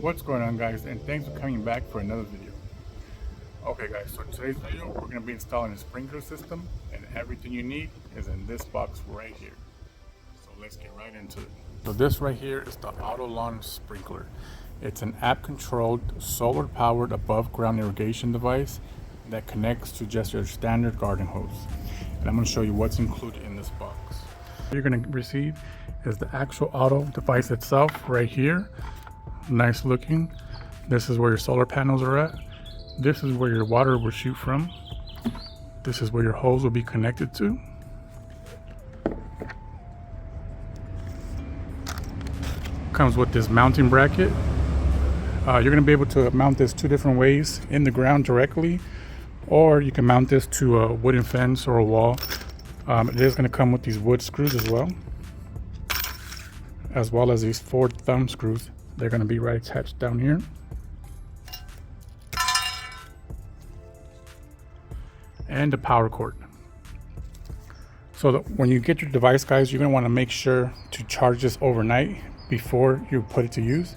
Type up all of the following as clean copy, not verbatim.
What's going on, guys, and thanks for coming back for another video. Okay guys, so in today's video we're going to be installing a sprinkler system, and everything you need is in this box right here. So let's get right into it. So this right here is the Oto Lawn Sprinkler. It's an app controlled solar powered above ground irrigation device that connects to just your standard garden hose. And I'm going to show you what's included in this box. What you're going to receive is the actual Oto device itself right here. Nice looking. This is where your solar panels are at. This is where your water will shoot from. This is where your hose will be connected to. Comes with this mounting bracket. You're going to be able to mount this two different ways: in the ground directly, or you can mount this to a wooden fence or a wall. It is going to come with these wood screws as well as these 4 thumb screws. They're going to be right attached down here. And the power cord. So that when you get your device, guys, you're going to want to make sure to charge this overnight before you put it to use.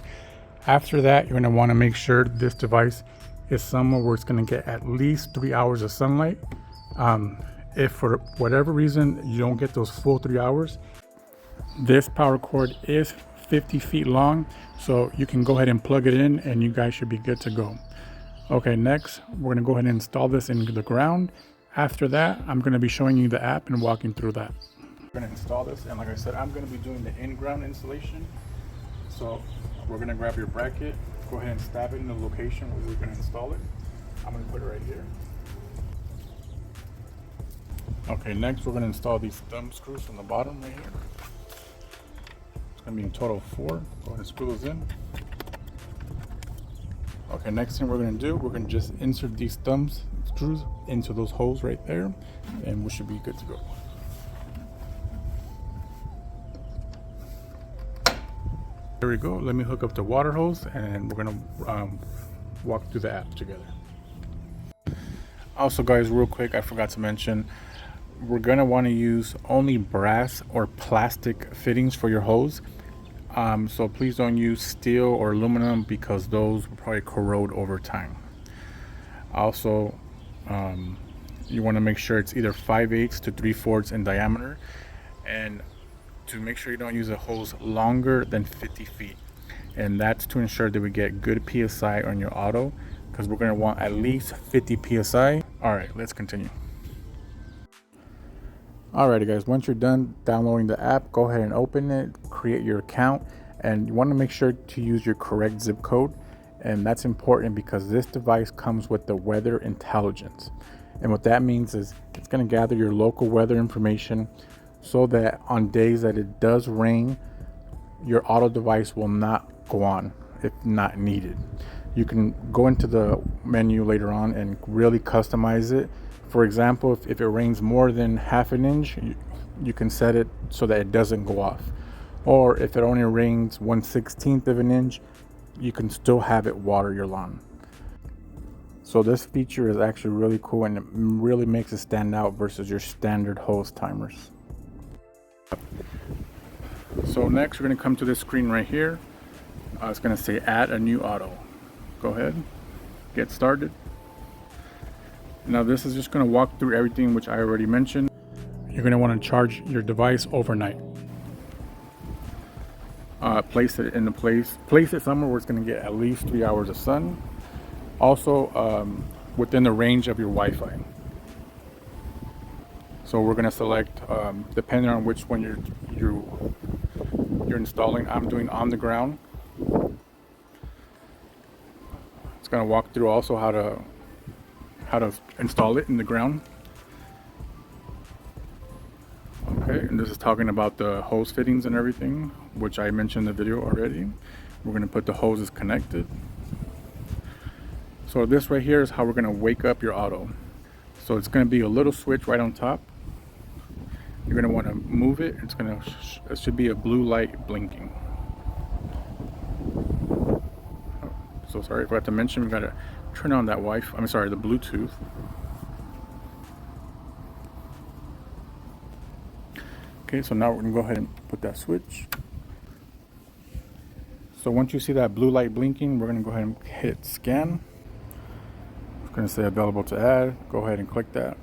After that, you're going to want to make sure this device is somewhere where it's going to get at least 3 hours of sunlight. If for whatever reason you don't get those full 3 hours, this power cord is 50 feet long, so you can go ahead and plug it in and you guys should be good to go. Okay, next we're going to go ahead and install this into the ground. After that, I'm going to be showing you the app and walking through that. We're going to install this, and like I said, I'm going to be doing the in-ground installation. So we're going to grab your bracket, go ahead and stab it in the location where we're going to install it. I'm going to put it right here. Okay, next we're going to install these thumb screws from the bottom right here. It's going to be in total 4. Go ahead and screw those in. Okay, next thing we're going to do, we're going to just insert these thumb screws into those holes right there, and we should be good to go. There we go. Let me hook up the water hose, and we're going to walk through the app together. Also, guys, real quick, I forgot to mention, we're going to want to use only brass or plastic fittings for your hose. So please don't use steel or aluminum, because those will probably corrode over time. Also, you want to make sure it's either 5/8 to 3/4 in diameter, and to make sure you don't use a hose longer than 50 feet. And that's to ensure that we get good PSI on your Oto, because we're going to want at least 50 PSI. All right, let's continue. Alrighty, guys, once you're done downloading the app, go ahead and open it, create your account, and you want to make sure to use your correct zip code. And that's important because this device comes with the weather intelligence. And what that means is it's going to gather your local weather information, so that on days that it does rain, your Oto device will not go on if not needed. You can go into the menu later on and really customize it. For example, if it rains more than ½ an inch, you can set it so that it doesn't go off. Or if it only rains 1/16 of an inch, you can still have it water your lawn. So this feature is actually really cool, and it really makes it stand out versus your standard hose timers. So next we're going to come to this screen right here. It's going to say add a new Oto. Go ahead, get started. Now this is just going to walk through everything which I already mentioned. You're going to want to charge your device overnight. Place it in a place it somewhere where it's going to get at least 3 hours of sun. Also within the range of your Wi-Fi. So we're going to select, depending on which one you're installing. I'm doing on the ground. It's going to walk through also how to install it in the ground. Okay, and this is talking about the hose fittings and everything, which I mentioned in the video already. We're going to put the hoses connected. So this right here is how we're going to wake up your Oto. So it's going to be a little switch right on top. You're going to want to move it. It should be a blue light blinking. So sorry, I forgot to mention, we got to turn on that Wi-Fi, the Bluetooth. Okay, so now we're going to go ahead and put that switch. So So once you see that blue light blinking, we're going to go ahead and hit scan. It's going to say available to add. Go ahead and click that.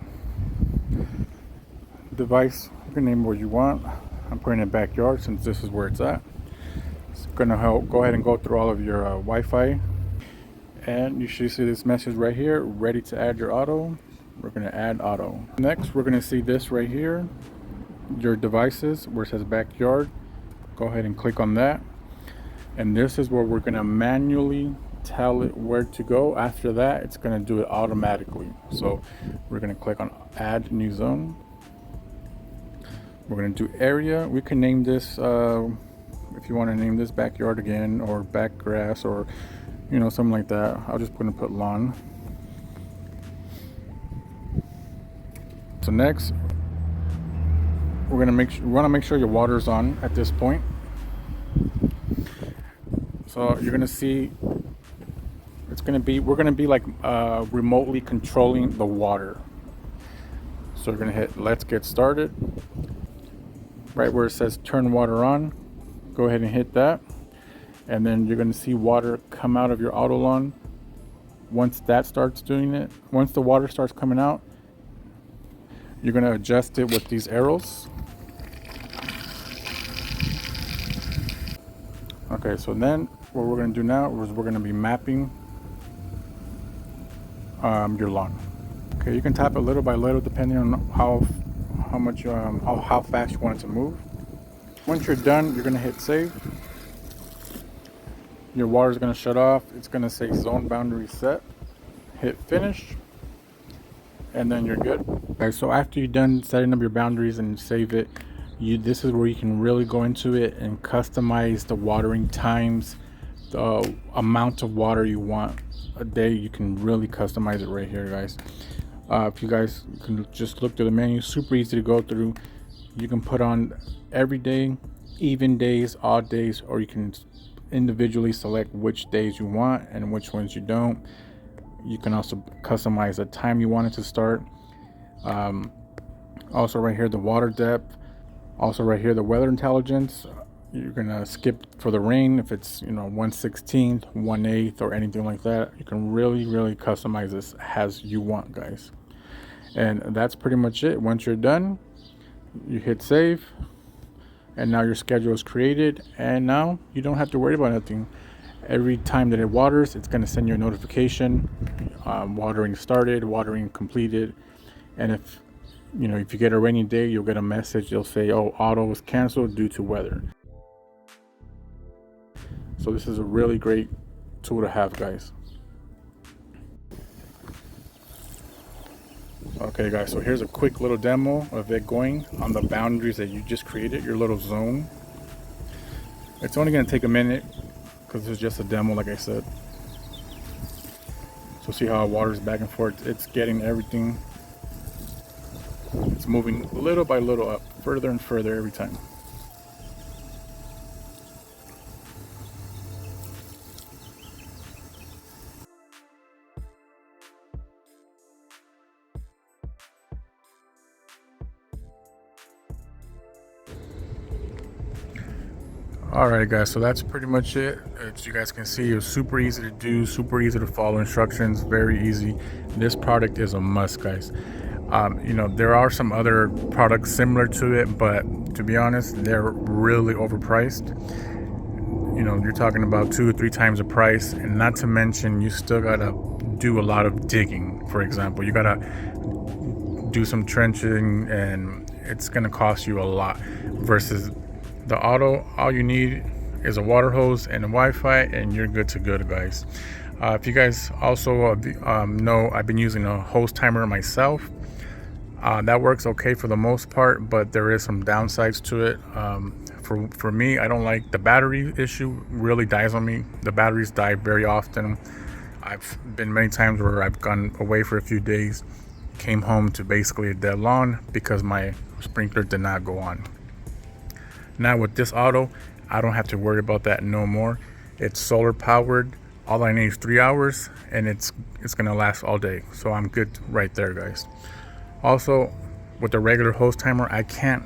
Device, you can name what you want. I'm putting it backyard since this is where it's at. It's going to help go ahead and go through all of your Wi-Fi. And you should see this message right here, ready to add your auto. We're going to add auto. Next, we're going to see this right here, your devices, where it says backyard. Go ahead and click on that. And this is where we're going to manually tell it where to go. After that, it's going to do it automatically. So we're going to click on add new zone. We're going to do area. We can name this, if you want to name this backyard again, or back grass, or you know, something like that. I'm just going to put lawn. So next, we're going to want to make sure your water's on at this point. So you're going to see we're going to be like remotely controlling the water. So we're going to hit let's get started. Right where it says turn water on, go ahead and hit that. And then you're going to see water come out of your auto lawn. Once that starts doing it, once the water starts coming out, you're going to adjust it with these arrows. Okay, so then what we're going to do now is we're going to be mapping your lawn. Okay, you can tap it little by little depending on how fast you want it to move. Once you're done, you're going to hit save. Your water is going to shut off. It's going to say zone boundary set. Hit finish, and then you're good. Okay, so after you're done setting up your boundaries and save it, this is where you can really go into it and customize the watering times, the amount of water you want a day. You can really customize it right here, guys. If you guys can just look through the menu, super easy to go through. You can put on every day, even days, odd days, or you can individually select which days you want and which ones you don't. You can also customize the time you want it to start. Also right here, the water depth. Also right here, the weather intelligence. You're gonna skip for the rain if it's 1/16, 1/8, or anything like that. You can really customize this as you want, guys. And that's pretty much it. Once you're done, you hit save, and now your schedule is created, and now you don't have to worry about anything. Every time that it waters, it's going to send you a notification, watering started, watering completed. And if you get a rainy day, you'll get a message. You'll say, oh, auto was canceled due to weather. So this is a really great tool to have, guys. Okay guys, so here's a quick little demo of it going on the boundaries that you just created, your little zone. It's only going to take a minute because it's just a demo, like I said. So see how it waters back and forth. It's getting everything. It's moving little by little up, further and further every time. Alright guys, so that's pretty much it. As you guys can see, it was super easy to do, super easy to follow instructions, very easy. This product is a must, guys. There are some other products similar to it, but to be honest, they're really overpriced. You're talking about 2 or 3 times the price, and not to mention you still gotta do a lot of digging. For example, you gotta do some trenching, and it's gonna cost you a lot versus the auto. All you need is a water hose and a Wi-Fi, and you're good to go, guys. If you guys also know, I've been using a hose timer myself. That works okay for the most part, but there is some downsides to it. For me, I don't like the battery issue. Really dies on me. The batteries die very often. I've been many times where I've gone away for a few days, came home to basically a dead lawn because my sprinkler did not go on. Now with this auto, I don't have to worry about that no more. It's solar powered. All I need is 3 hours, and it's gonna last all day. So I'm good right there, guys. Also, with the regular hose timer, I can't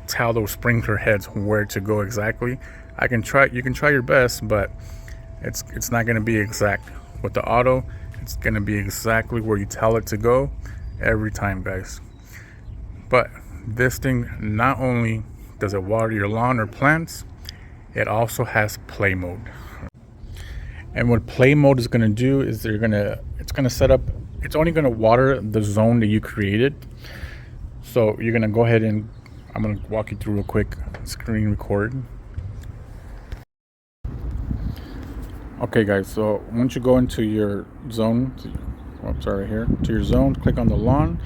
tell those sprinkler heads where to go exactly. You can try your best, but it's not going to be exact. With the auto, it's going to be exactly where you tell it to go every time, guys. But this thing, not only does it water your lawn or plants, it also has play mode. And what play mode is going to do is it's going to set up, it's only going to water the zone that you created. So you're going to go ahead and I'm going to walk you through real quick, screen record. Okay guys, so once you go into your zone, right here, to your zone, click on the lawn,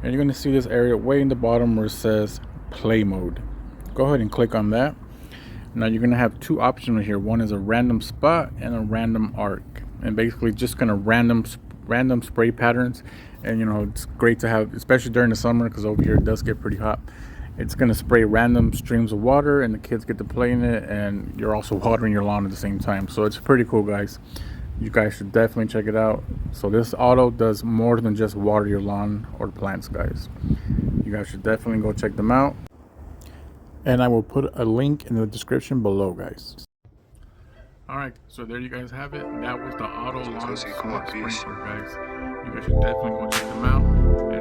and you're going to see this area way in the bottom where it says play mode. Go ahead and click on that. Now you're going to have two options right here. One is a random spot and a random arc, and basically just going to random spray patterns. And you know, it's great to have, especially during the summer, because over here it does get pretty hot. It's going to spray random streams of water and the kids get to play in it, and you're also watering your lawn at the same time. So it's pretty cool, guys. You guys should definitely check it out. So this auto does more than just water your lawn or plants, guys. You guys should definitely go check them out. And I will put a link in the description below, guys. Alright, so there you guys have it. That was the Oto Lawn Smart Sprinkler, guys. You guys should definitely go check them out.